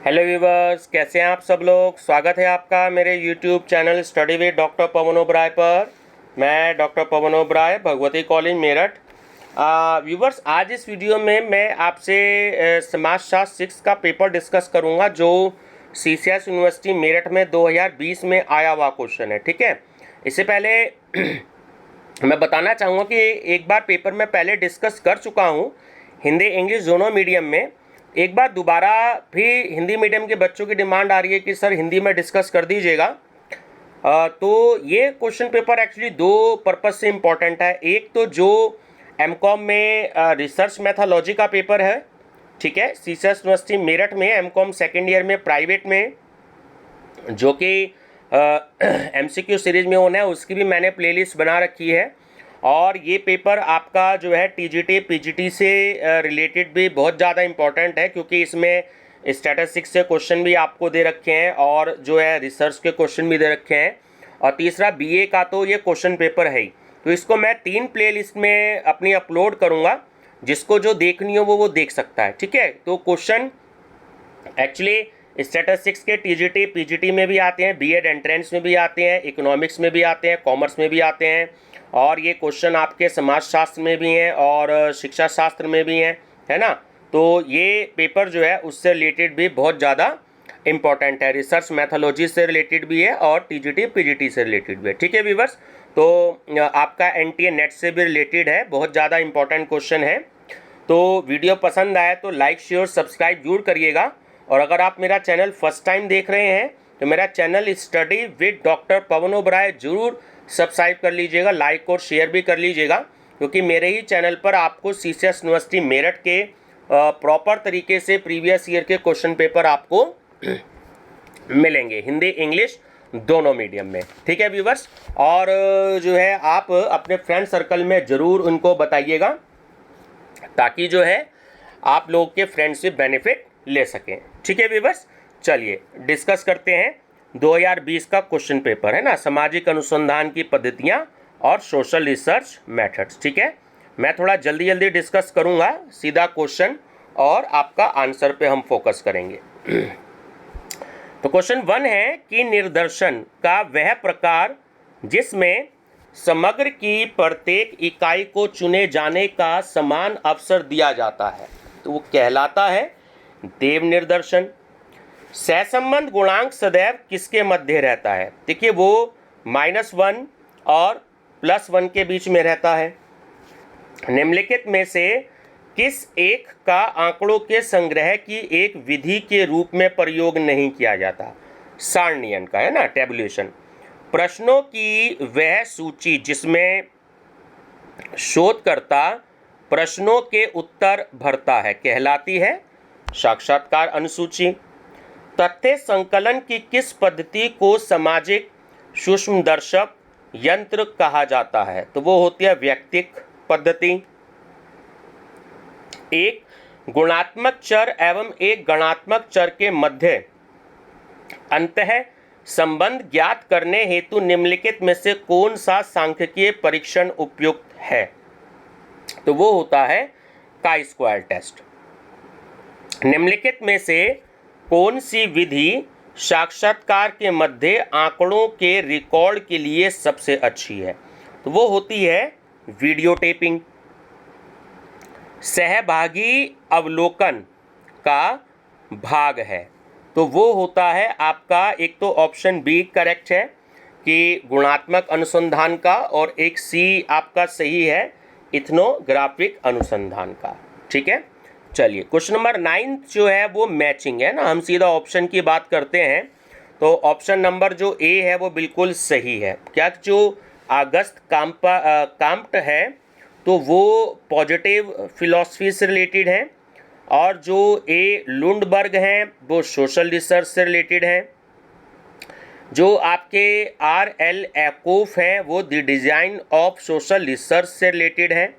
Hello viewers, कैसे हैं आप सब लोग। स्वागत है आपका मेरे YouTube channel study with doctor Pavan Oberoi पर। मैं doctor Pavan Oberoi, Bhagwati college Meerut. Viewers, आज इस वीडियो में मैं आपसे समाजशास्त्र 6 का पेपर डिस्कस करूंगा जो CCS यूनिवर्सिटी मेरठ में 2020 में आया हुआ क्वेश्चन है। ठीक है, इससे पहले मैं बताना चाहूँगा कि एक बार पेपर में पहले डिस्कस कर चुका हूँ हिंदी इंग्लिश दोनों मीडियम में। एक बार दोबारा भी हिंदी मीडियम के बच्चों की डिमांड आ रही है कि सर हिंदी में डिस्कस कर दीजिएगा। तो ये क्वेश्चन पेपर एक्चुअली दो पर्पज से इम्पॉर्टेंट है। एक तो जो एमकॉम में रिसर्च मैथोलॉजी का पेपर है, ठीक है, CCS यूनिवर्सिटी मेरठ में एमकॉम सेकेंड ईयर में प्राइवेट में, जो कि MCQ सीरीज में होना है, उसकी भी मैंने प्लेलिस्ट बना रखी है। और ये पेपर आपका जो है TGT PGT से रिलेटेड भी बहुत ज़्यादा इम्पॉर्टेंट है, क्योंकि इसमें स्टैटिस्टिक्स से क्वेश्चन भी आपको दे रखे हैं और जो है रिसर्च के क्वेश्चन भी दे रखे हैं। और तीसरा BA का तो ये क्वेश्चन पेपर है ही। तो इसको मैं 3 प्लेलिस्ट में अपनी अपलोड करूँगा, जिसको जो देखनी हो वो देख सकता है। ठीक है, तो क्वेश्चन एक्चुअली स्टैटिस्टिक्स के TGT PGT में भी आते हैं, B.Ed एंट्रेंस में भी आते हैं, इकोनॉमिक्स में भी आते हैं, कॉमर्स में भी आते हैं, और ये क्वेश्चन आपके समाजशास्त्र में भी हैं और शिक्षा शास्त्र में भी हैं, है ना। तो ये पेपर जो है उससे रिलेटेड भी बहुत ज़्यादा इम्पॉर्टेंट है, रिसर्च मैथोलॉजी से रिलेटेड भी है और TGT PGT से रिलेटेड भी है। ठीक है व्यूवर्स, तो आपका NTA नेट से भी रिलेटेड है, बहुत ज़्यादा इम्पॉर्टेंट क्वेश्चन है। तो वीडियो पसंद आए तो लाइक शेयर सब्सक्राइब जरूर करिएगा। और अगर आप मेरा चैनल फर्स्ट टाइम देख रहे हैं तो मेरा channel study with doctor Pavan Oberoi जरूर सब्सक्राइब कर लीजिएगा, लाइक और शेयर भी कर लीजिएगा, क्योंकि मेरे ही चैनल पर आपको CCS यूनिवर्सिटी मेरठ के प्रॉपर तरीके से प्रीवियस ईयर के क्वेश्चन पेपर आपको मिलेंगे हिंदी इंग्लिश दोनों मीडियम में। ठीक है व्यूवर्स, और जो है आप अपने फ्रेंड सर्कल में ज़रूर उनको बताइएगा, ताकि जो है आप लोग के फ्रेंड्स से बेनिफिट ले सकें। ठीक है व्यूवर्स, चलिए डिस्कस करते हैं 2020 का क्वेश्चन पेपर है ना, सामाजिक अनुसंधान की पद्धतियां और सोशल रिसर्च मेथड्स। ठीक है, मैं थोड़ा जल्दी जल्दी डिस्कस करूंगा, सीधा क्वेश्चन और आपका आंसर पे हम फोकस करेंगे। तो क्वेश्चन 1 है कि निर्दर्शन का वह प्रकार जिसमें समग्र की प्रत्येक इकाई को चुने जाने का समान अवसर दिया जाता है, तो वो कहलाता है देव निर्दर्शन। सहसंबंध गुणांक सदैव किसके मध्य रहता है? देखिए, वो -1 और +1 के बीच में रहता है। निम्नलिखित में से किस एक का आंकड़ों के संग्रह की एक विधि के रूप में प्रयोग नहीं किया जाता? सारणियन का, है ना, टेबुलेशन। प्रश्नों की वह सूची जिसमें शोधकर्ता प्रश्नों के उत्तर भरता है कहलाती है साक्षात्कार अनुसूची। तथ्य संकलन की किस पद्धति को सामाजिक सूक्ष्मदर्शक यंत्र कहा जाता है? तो वो होती है व्यक्तिक पद्धति। एक गुणात्मक चर एवं एक गणात्मक चर के मध्य अंतः संबंध ज्ञात करने हेतु निम्नलिखित में से कौन सा सांख्यिकीय परीक्षण उपयुक्त है? तो वो होता है काई स्क्वायर टेस्ट। निम्नलिखित में से कौन सी विधि साक्षात्कार के मध्य आंकड़ों के रिकॉर्ड के लिए सबसे अच्छी है? तो वो होती है वीडियो टेपिंग। सहभागी अवलोकन का भाग है, तो वो होता है आपका, एक तो ऑप्शन बी करेक्ट है कि गुणात्मक अनुसंधान का, और एक सी आपका सही है इथनोग्राफिक अनुसंधान का। ठीक है, चलिए क्वेश्चन नंबर 9 जो है वो मैचिंग है ना, हम सीधा ऑप्शन की बात करते हैं। तो ऑप्शन नंबर जो ए है वो बिल्कुल सही है। क्या जो अगस्त काम्प्ट है तो वो पॉजिटिव फिलॉसफी से रिलेटेड है, और जो ए लुंडबर्ग हैं वो सोशल रिसर्च से रिलेटेड हैं। जो आपके RL एकोफ हैं वो the design of social research से रिलेटेड हैं,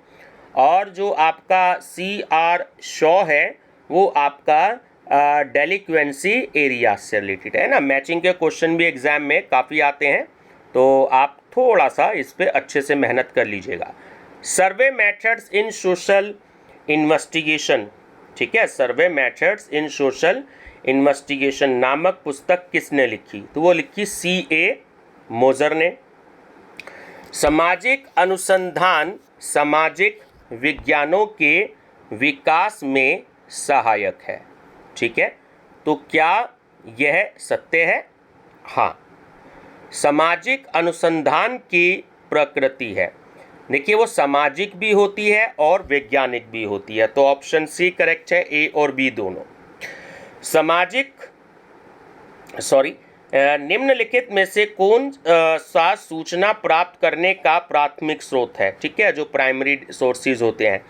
और जो आपका CR शॉ है वो आपका डेलिक्वेंसी एरिया से रिलेटेड है ना। मैचिंग के क्वेश्चन भी एग्जाम में काफ़ी आते हैं, तो आप थोड़ा सा इस पे अच्छे से मेहनत कर लीजिएगा। सर्वे मेथड्स इन सोशल इन्वेस्टिगेशन ठीक है, सर्वे मेथड्स इन सोशल इन्वेस्टिगेशन नामक पुस्तक किसने लिखी? तो वो लिखी C.A. मोजर ने। सामाजिक अनुसंधान सामाजिक विज्ञानों के विकास में सहायक है। ठीक है, तो क्या यह सत्य है? हाँ, सामाजिक अनुसंधान की प्रकृति है, देखिए वो सामाजिक भी होती है और वैज्ञानिक भी होती है, तो ऑप्शन सी करेक्ट है, ए और बी दोनों। निम्नलिखित में से कौन सा सूचना प्राप्त करने का प्राथमिक स्रोत है? ठीक है, जो प्राइमरी सोर्सेज होते हैं,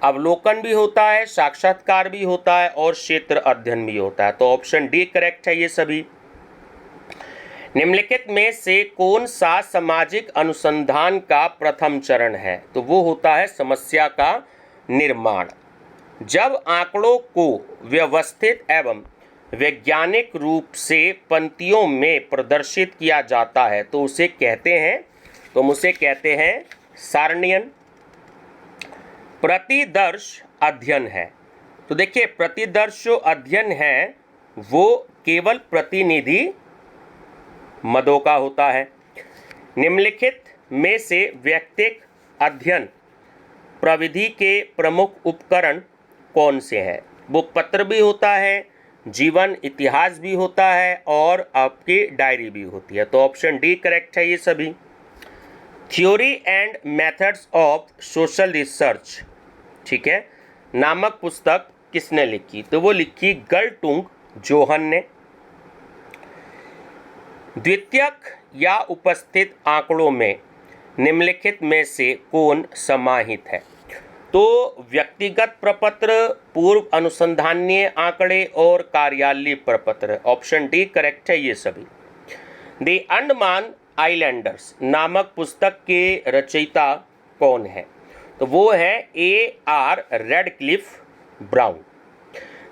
अवलोकन भी होता है, साक्षात्कार भी होता है और क्षेत्र अध्ययन भी होता है, तो ऑप्शन डी करेक्ट है ये सभी। निम्नलिखित में से कौन सा सामाजिक अनुसंधान का प्रथम चरण है? तो वो होता है समस्या का निर्माण। जब आंकड़ों को व्यवस्थित एवं वैज्ञानिक रूप से पंक्तियों में प्रदर्शित किया जाता है तो उसे कहते हैं सारणियन। प्रतिदर्श अध्ययन है, तो देखिए प्रतिदर्श जो अध्ययन है वो केवल प्रतिनिधि मदों का होता है। निम्नलिखित में से व्यक्तिक अध्ययन प्रविधि के प्रमुख उपकरण कौन से हैं? वो पत्र भी होता है, जीवन इतिहास भी होता है और आपकी डायरी भी होती है, तो ऑप्शन डी करेक्ट है ये सभी। Theory and methods of social research, ठीक है, नामक पुस्तक किसने लिखी? तो वो लिखी गर्टुंग जोहन ने। द्वितीयक या उपस्थित आंकड़ों में निम्नलिखित में से कौन समाहित है? तो व्यक्तिगत प्रपत्र, पूर्व अनुसंधानीय आंकड़े और कार्यालय प्रपत्र, ऑप्शन डी करेक्ट है ये सभी। द अंडमान आइलैंडर्स नामक पुस्तक के रचयिता कौन है? तो वो है A.R. Radcliffe Brown.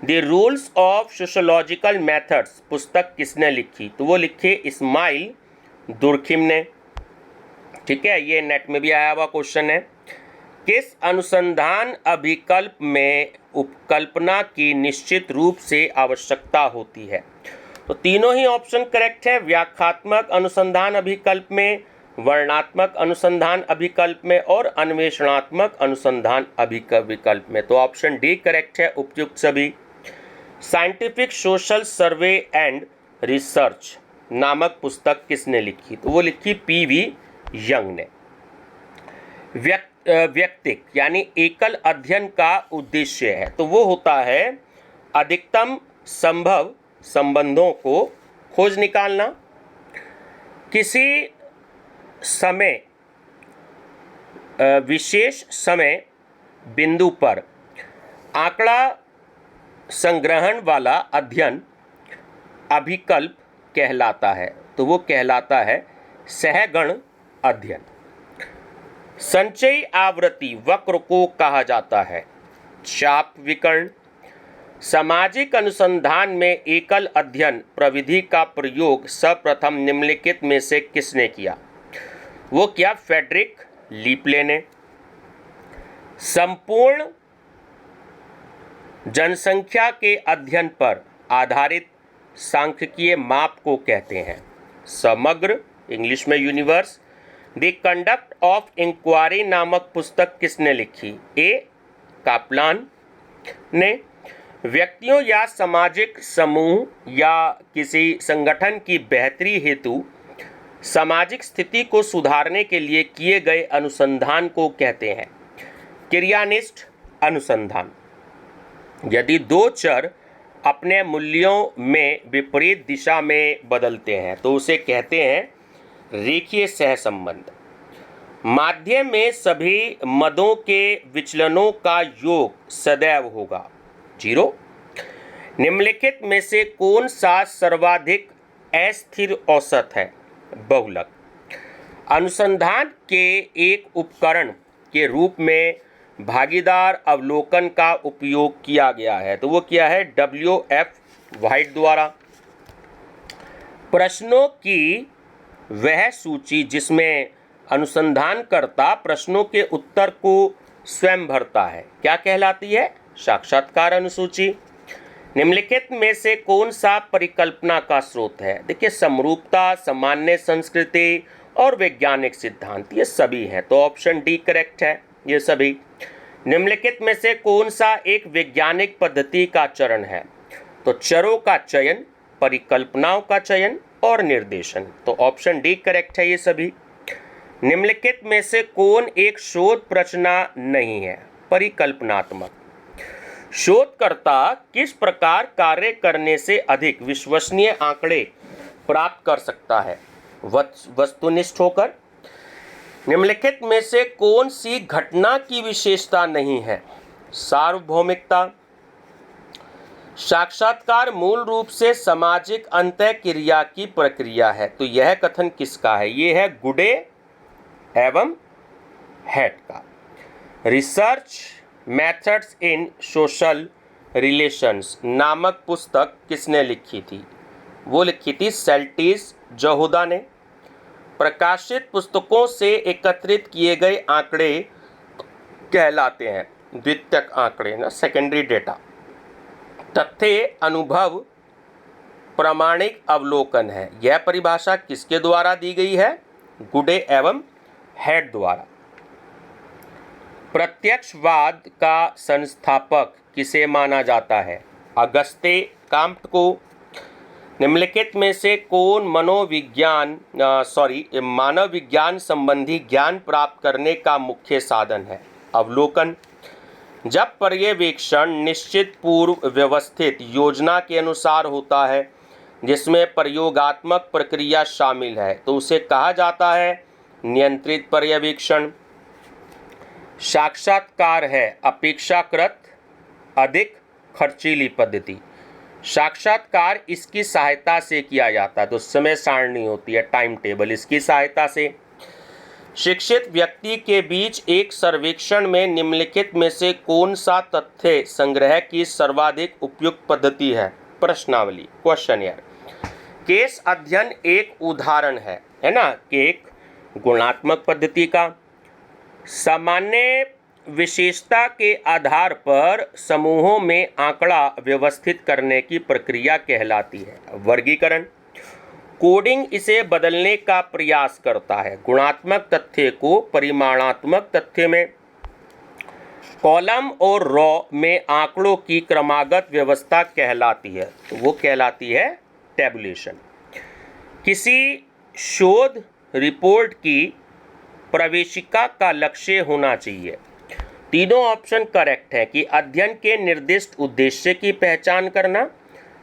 The rules of sociological methods पुस्तक किसने लिखी? तो वो लिखे इस्माइल दुर्खिम ने। ठीक है, ये नेट में भी आया हुआ क्वेश्चन है। किस अनुसंधान अभिकल्प में उपकल्पना की निश्चित रूप से आवश्यकता होती है? तो तीनों ही ऑप्शन करेक्ट है, व्याख्यात्मक अनुसंधान अभिकल्प में, वर्णनात्मक अनुसंधान अभिकल्प में और अन्वेषणात्मक अनुसंधान अभिकल्प में, तो ऑप्शन डी करेक्ट है उपयुक्त सभी। Scientific social survey and research नामक पुस्तक किसने लिखी? तो वो लिखी P.V. यंग ने। व्यक्तिक यानी एकल अध्ययन का उद्देश्य है, तो वो होता है अधिकतम संभव संबंधों को खोज निकालना। किसी समय विशेष समय बिंदु पर आंकड़ा संग्रहण वाला अध्ययन अभिकल्प कहलाता है, तो वो कहलाता है सहगण अध्ययन। संचयी आवृत्ति वक्र को कहा जाता है चाप विकर्ण। सामाजिक अनुसंधान में एकल अध्ययन प्रविधि का प्रयोग सर्वप्रथम निम्नलिखित में से किसने किया? वो किया फ्रेडरिक लीपले ने। संपूर्ण जनसंख्या के अध्ययन पर आधारित सांख्यिकीय माप को कहते हैं समग्र, इंग्लिश में universe. The conduct of inquiry नामक पुस्तक किसने लिखी? ए कापलान ने। व्यक्तियों या सामाजिक समूह या किसी संगठन की बेहतरी हेतु सामाजिक स्थिति को सुधारने के लिए किए गए अनुसंधान को कहते हैं क्रियानिष्ठ अनुसंधान। यदि दो चर अपने मूल्यों में विपरीत दिशा में बदलते हैं तो उसे कहते हैं रेखीय सहसंबंध। माध्यम में सभी मदों के विचलनों का योग सदैव होगा 0। निम्नलिखित में से कौन सा सर्वाधिक अस्थिर औसत है? बहुलक। अनुसंधान के एक उपकरण के रूप में भागीदार अवलोकन का उपयोग किया गया है, तो वो किया है W.F. व्हाइट द्वारा। प्रश्नों की वह सूची जिसमें अनुसंधानकर्ता प्रश्नों के उत्तर को स्वयं भरता है क्या कहलाती है? साक्षात्कार अनुसूची। निम्नलिखित में से कौन सा परिकल्पना का स्रोत है? देखिए, समरूपता, सामान्य संस्कृति और वैज्ञानिक सिद्धांत, ये सभी हैं, तो ऑप्शन डी करेक्ट है ये सभी। निम्नलिखित में से कौन सा एक वैज्ञानिक पद्धति का चरण है? तो चरों का चयन, परिकल्पनाओं का चयन और निर्देशन, तो ऑप्शन डी करेक्ट है ये सभी। निम्नलिखित में से कौन एक शोध प्रश्न नहीं है? परिकल्पनात्मक। शोधकर्ता किस प्रकार कार्य करने से अधिक विश्वसनीय आंकड़े प्राप्त कर सकता है? वस्तुनिष्ठ होकर। निम्नलिखित में से कौन सी घटना की विशेषता नहीं है? सार्वभौमिकता। साक्षात्कार मूल रूप से सामाजिक अंतःक्रिया की प्रक्रिया है, तो यह कथन किसका है? यह है गुडे एवं हेड का। Research methods in social relations नामक पुस्तक किसने लिखी थी? वो लिखी थी सेल्टिस जहूदा ने। प्रकाशित पुस्तकों से एकत्रित किए गए आंकड़े कहलाते हैं द्वितीयक आंकड़े ना, सेकेंडरी डेटा। तथ्य, अनुभव, प्रामाणिक अवलोकन है। यह परिभाषा किसके द्वारा दी गई है? गुडे एवं हेड द्वारा। प्रत्यक्षवाद का संस्थापक किसे माना जाता है? अगस्ते काम्ट को। निम्नलिखित में से कौन मानव विज्ञान संबंधी ज्ञान प्राप्त करने का मुख्य साधन है? अवलोकन। जब पर्यवेक्षण निश्चित पूर्व व्यवस्थित योजना के अनुसार होता है जिसमें प्रयोगात्मक प्रक्रिया शामिल है, तो उसे कहा जाता है नियंत्रित पर्यवेक्षण। साक्षात्कार है अपेक्षाकृत अधिक खर्चीली पद्धति। साक्षात्कार इसकी सहायता से किया जाता है, तो समय सारणी होती है, टाइम टेबल, इसकी सहायता से। शिक्षित व्यक्ति के बीच एक सर्वेक्षण में निम्नलिखित में से कौन सा तथ्य संग्रह की सर्वाधिक उपयुक्त पद्धति है? प्रश्नावली, क्वेश्चनियर। केस अध्ययन एक उदाहरण है ना, कि एक गुणात्मक पद्धति का। सामान्य विशेषता के आधार पर समूहों में आंकड़ा व्यवस्थित करने की प्रक्रिया कहलाती है वर्गीकरण। कोडिंग इसे बदलने का प्रयास करता है। गुणात्मक तथ्य को परिमाणात्मक तथ्य में। कॉलम और रॉ में आंकड़ों की क्रमागत व्यवस्था कहलाती है, तो वो कहलाती है टेबुलेशन। किसी शोध रिपोर्ट की प्रवेशिका का लक्ष्य होना चाहिए। तीनों ऑप्शन करेक्ट है कि अध्ययन के निर्दिष्ट उद्देश्य की पहचान करना,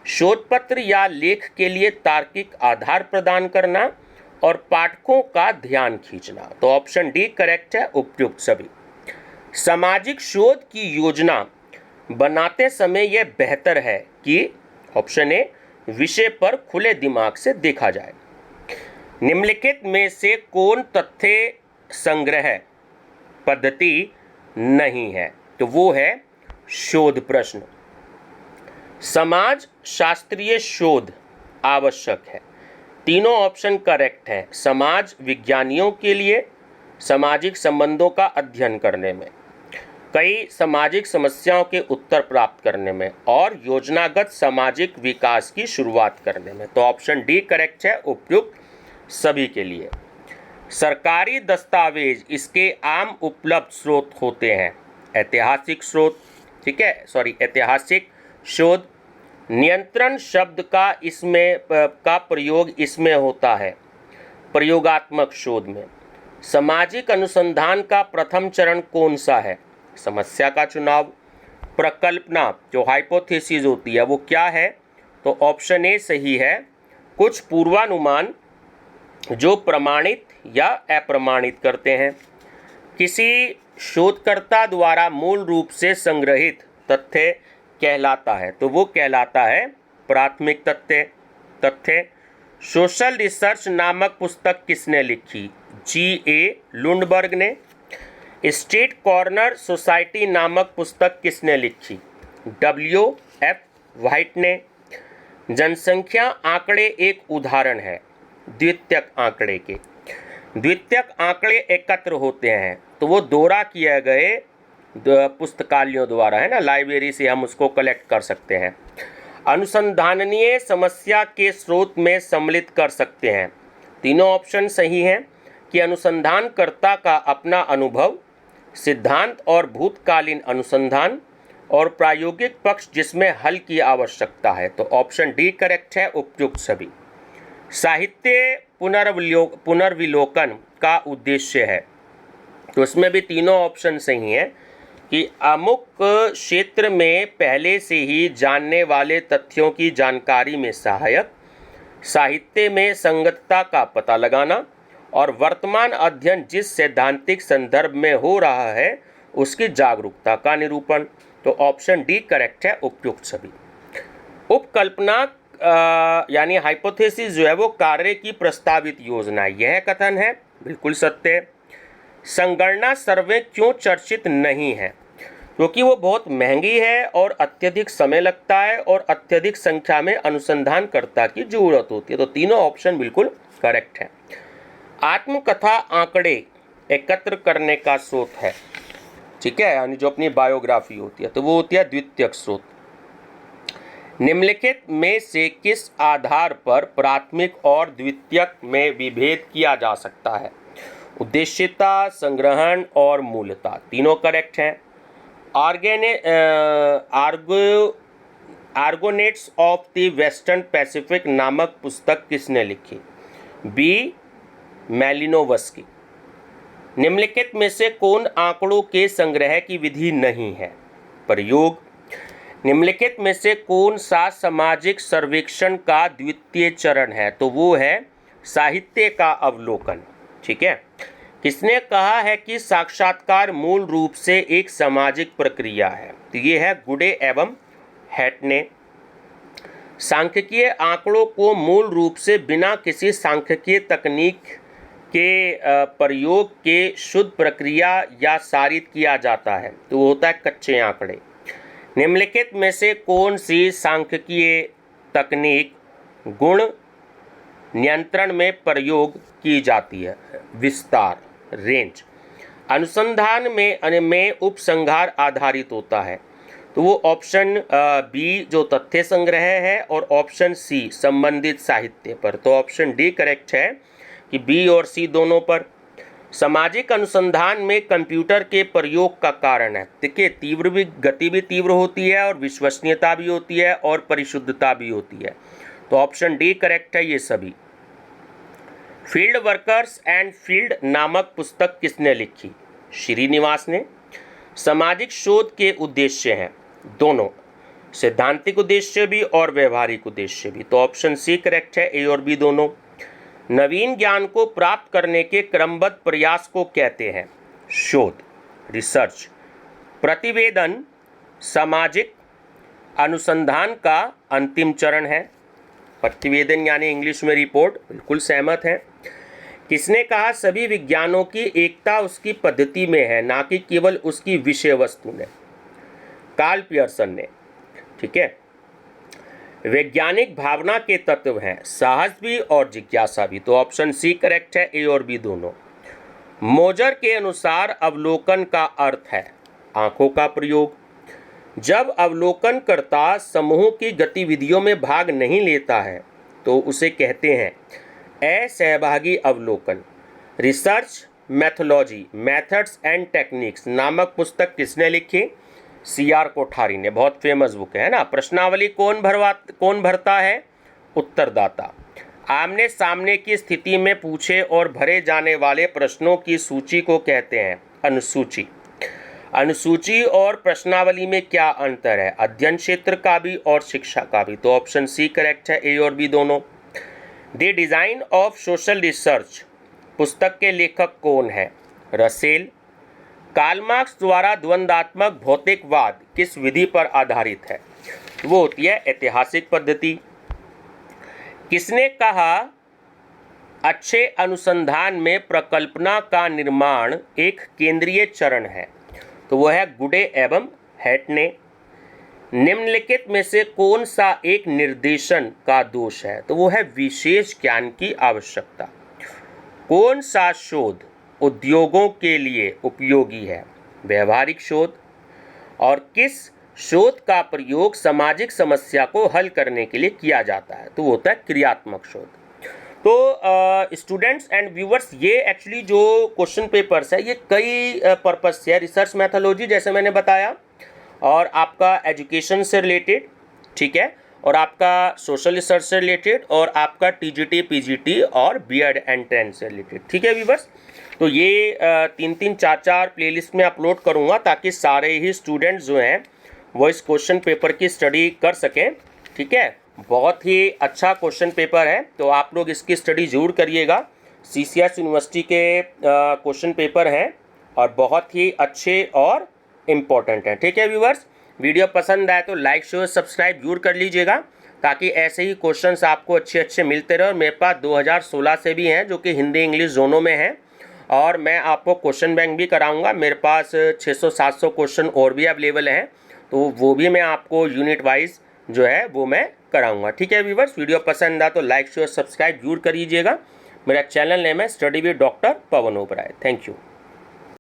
शोध पत्र या लेख के लिए तार्किक आधार प्रदान करना और पाठकों का ध्यान खींचना, तो ऑप्शन डी करेक्ट है उपयुक्त सभी। सामाजिक शोध की योजना बनाते समय यह बेहतर है कि ऑप्शन ए विषय पर खुले दिमाग से देखा जाए। निम्नलिखित में से कौन तथ्य संग्रह पद्धति नहीं है? तो वो है शोध प्रश्न। समाज शास्त्रीय शोध आवश्यक है। तीनों ऑप्शन करेक्ट हैं। समाज विज्ञानियों के लिए सामाजिक संबंधों का अध्ययन करने में, कई सामाजिक समस्याओं के उत्तर प्राप्त करने में और योजनागत सामाजिक विकास की शुरुआत करने में, तो ऑप्शन डी करेक्ट है उपयुक्त सभी के लिए। सरकारी दस्तावेज इसके आम उपलब्ध स्रोत होते हैं। ऐतिहासिक स्रोत, ठीक है, ऐतिहासिक शोध। नियंत्रण शब्द का प्रयोग इसमें होता है प्रयोगात्मक शोध में। सामाजिक अनुसंधान का प्रथम चरण कौन सा है? समस्या का चुनाव। प्रकल्पना जो हाइपोथेसिस होती है वो क्या है? तो ऑप्शन ए सही है, कुछ पूर्वानुमान जो प्रमाणित या अप्रमाणित करते हैं। किसी शोधकर्ता द्वारा मूल रूप से संग्रहित तथ्य कहलाता है, तो वो कहलाता है प्राथमिक तथ्य। सोशल रिसर्च नामक पुस्तक किसने लिखी? G.A. लुंडबर्ग ने। स्ट्रीट कॉर्नर सोसाइटी नामक पुस्तक किसने लिखी? W.F. व्हाइट ने। जनसंख्या आंकड़े एक उदाहरण है द्वितीयक आंकड़े के। द्वितीयक आंकड़े एकत्र होते हैं तो वो दोहरा किए गए पुस्तकालयों द्वारा, है ना, लाइब्रेरी से हम उसको कलेक्ट कर सकते हैं। अनुसंधाननीय समस्या के स्रोत में सम्मिलित कर सकते हैं। तीनों ऑप्शन सही हैं कि अनुसंधानकर्ता का अपना अनुभव, सिद्धांत और भूतकालीन अनुसंधान, और प्रायोगिक पक्ष जिसमें हल की आवश्यकता है। तो ऑप्शन डी करेक्ट है, उपयुक्त सभी। साहित्य पुनर्विलोकन का उद्देश्य है, तो इसमें भी तीनों ऑप्शन सही हैं कि अमुक क्षेत्र में पहले से ही जानने वाले तथ्यों की जानकारी में सहायक, साहित्य में संगतता का पता लगाना, और वर्तमान अध्ययन जिस सैद्धांतिक संदर्भ में हो रहा है उसकी जागरूकता का निरूपण। तो ऑप्शन डी करेक्ट है, उपयुक्त सभी। उपकल्पना यानी हाइपोथेसिस जो है वो कार्य की प्रस्तावित योजना, यह कथन है, बिल्कुल सत्य। संगणना सर्वे क्यों चर्चित नहीं है? क्योंकि वो बहुत महंगी है और अत्यधिक समय लगता है और अत्यधिक संख्या में अनुसंधानकर्ता की जरूरत होती है। तो तीनों ऑप्शन बिल्कुल करेक्ट है। आत्मकथा आंकड़े एकत्र करने का स्रोत है, ठीक है, यानी जो अपनी बायोग्राफी होती है, तो वो होती है द्वितीयक स्रोत। निम्नलिखित में से किस आधार पर प्राथमिक और द्वितीयक में विभेद किया जा सकता है? उद्देश्यता, संग्रहण और मूलता, तीनों करेक्ट हैं। आर्गोनेट्स ऑफ द वेस्टर्न पैसिफिक नामक पुस्तक किसने लिखी? बी मैलिनोवस्की। निम्नलिखित में से कौन आंकड़ों के संग्रह की विधि नहीं है? प्रयोग। निम्नलिखित में से कौन सा सामाजिक सर्वेक्षण का द्वितीय चरण है? तो वो है साहित्य का अवलोकन, ठीक है। किसने कहा है कि साक्षात्कार मूल रूप से एक सामाजिक प्रक्रिया है? तो ये है गुडे एवं हैट ने। सांख्यिकीय आंकड़ों को मूल रूप से बिना किसी सांख्यिकीय तकनीक के प्रयोग के शुद्ध प्रक्रिया या सारित किया जाता है, तो वो होता है कच्चे आंकड़े। निम्नलिखित में से कौन सी सांख्यिकीय तकनीक गुण नियंत्रण में प्रयोग की जाती है? विस्तार, रेंज। अनुसंधान में उपसंहार आधारित होता है, तो वो ऑप्शन बी जो तथ्य संग्रह है, और ऑप्शन सी संबंधित साहित्य पर। तो ऑप्शन डी करेक्ट है कि बी और सी दोनों पर। सामाजिक अनुसंधान में कंप्यूटर के प्रयोग का कारण है, देखिए, गति भी तीव्र होती है और विश्वसनीयता भी होती है और परिशुद्धता भी होती है। तो ऑप्शन डी करेक्ट है ये सभी। फील्ड वर्कर्स एंड फील्ड नामक पुस्तक किसने लिखी? श्रीनिवास ने। सामाजिक शोध के उद्देश्य हैं दोनों, सैद्धांतिक उद्देश्य भी और व्यवहारिक उद्देश्य भी। तो ऑप्शन सी करेक्ट है, ए और बी दोनों। नवीन ज्ञान को प्राप्त करने के क्रमबद्ध प्रयास को कहते हैं शोध, रिसर्च। प्रतिवेदन सामाजिक अनुसंधान का अंतिम चरण है। प्रतिवेदन यानी इंग्लिश में रिपोर्ट, बिल्कुल सहमत हैं। किसने कहा सभी विज्ञानों की एकता उसकी पद्धति में है, ना कि केवल उसकी विषय वस्तु में? कार्ल पियर्सन ने, ठीक है। वैज्ञानिक भावना के तत्व हैं साहस भी और जिज्ञासा भी। तो ऑप्शन सी करेक्ट है, ए और बी दोनों। मोजर के अनुसार अवलोकन का अर्थ है आंखों का प्रयोग। जब अवलोकनकर्ता समूह की गतिविधियों में भाग नहीं लेता है तो उसे कहते हैं असहभागी अवलोकन। Research methodology, methods and techniques नामक पुस्तक किसने लिखी? CR कोठारी ने, बहुत फेमस बुक है ना। प्रश्नावली कौन भरता है? उत्तरदाता। आमने सामने की स्थिति में पूछे और भरे जाने वाले प्रश्नों की सूची को कहते हैं अनुसूची। अनुसूची और प्रश्नावली में क्या अंतर है? अध्ययन क्षेत्र का भी और शिक्षा का भी। तो ऑप्शन सी करेक्ट है, ए और बी दोनों। The design of social research पुस्तक के लेखक कौन है? रसेल। कार्ल मार्क्स द्वारा द्वंद्वात्मक भौतिकवाद किस विधि पर आधारित है? वो होती है ऐतिहासिक पद्धति। किसने कहा अच्छे अनुसंधान में प्रकल्पना का निर्माण एक केंद्रीय चरण है? तो वो है गुडे एवं हैट ने। निम्नलिखित में से कौन सा एक निर्देशन का दोष है? तो वो है विशेष ज्ञान की आवश्यकता। कौन सा शोध उद्योगों के लिए उपयोगी है? व्यवहारिक शोध, और किस शोध का प्रयोग सामाजिक समस्या को हल करने के लिए किया जाता है? तो वो होता है क्रियात्मक शोध। तो स्टूडेंट्स एंड व्यूवर्स, ये एक्चुअली जो क्वेश्चन पेपर्स है ये कई पर्पज से है। रिसर्च मैथोलॉजी जैसे मैंने बताया, और आपका एजुकेशन से रिलेटेड, ठीक है, और आपका सोशल रिसर्च से रिलेटेड, और आपका टीजीटी पीजीटी और बीएड एंट्रेंस से रिलेटेड, ठीक है व्यूवर्स। तो ये 3-3 4-4 प्लेलिस्ट में अपलोड करूँगा ताकि सारे ही स्टूडेंट्स जो हैं वो इस क्वेश्चन पेपर की स्टडी कर सकें, ठीक है। बहुत ही अच्छा क्वेश्चन पेपर है, तो आप लोग इसकी स्टडी ज़रूर करिएगा। सीसीएस यूनिवर्सिटी के क्वेश्चन पेपर हैं और बहुत ही अच्छे और इम्पोर्टेंट हैं, ठीक है व्यूवर्स। वीडियो पसंद आए तो लाइक शेयर सब्सक्राइब जरूर कर लीजिएगा ताकि ऐसे ही क्वेश्चंस आपको अच्छे अच्छे मिलते रहे। और मेरे पास 2016 से भी हैं जो कि हिंदी इंग्लिश दोनों में हैं, और मैं आपको क्वेश्चन बैंक भी कराऊंगा। मेरे पास 600-700 क्वेश्चन और भी अवेलेबल हैं, तो वो भी मैं आपको यूनिट वाइज जो है वो मैं कराऊंगा, ठीक है व्यूवर्स। वीडियो पसंद आए तो लाइक शेयर सब्सक्राइब जरूर करिएगा। मेरा चैनल नेम है study with doctor Pavan Oberoi. Thank you.